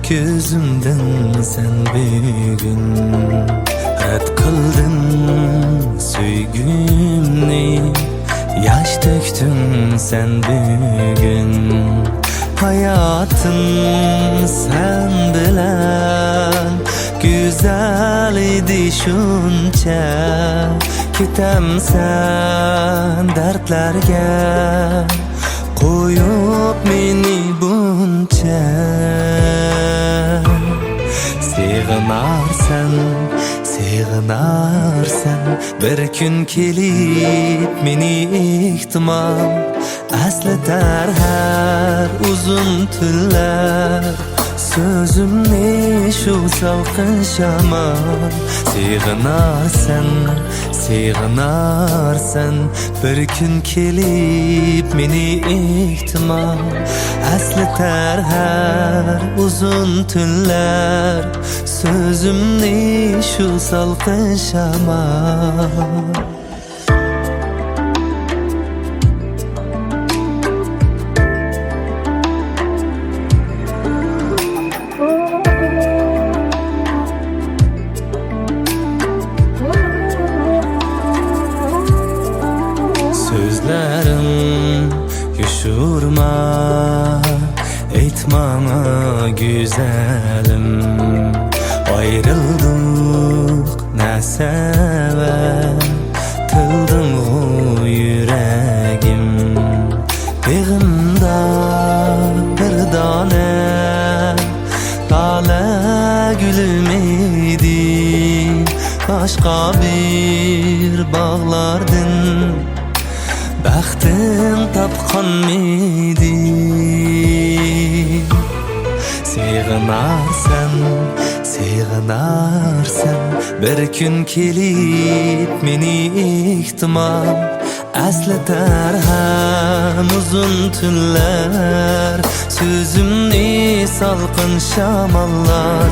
gözümden sen bugün ret kıldın söygümni, yaş döktün sen bugün. Hayatın sen bilen güzel idi şuncha, ketem sen dertlerge koyup meni buncha. Sığınarsan bir gün kelip meni ihtimal esleter her uzun tünler. Sözümni şu salkın şaman. Sığınarsan bir gün kelip meni ihtimal esleter her uzun tünler. Sözümni şu salkın şaman. Sözlerim yuşurma, etmana güzelim. Ayrıldık ne sebep, tıldın o yüreğim. Bağımda bir tane lale gülüm idi, başka bir bağlardın baxtın tapqan mıydı? Sığınarsan bir gün kelip meni ihtimal esleter hem uzun tünler. Sözümni salqın şamallar.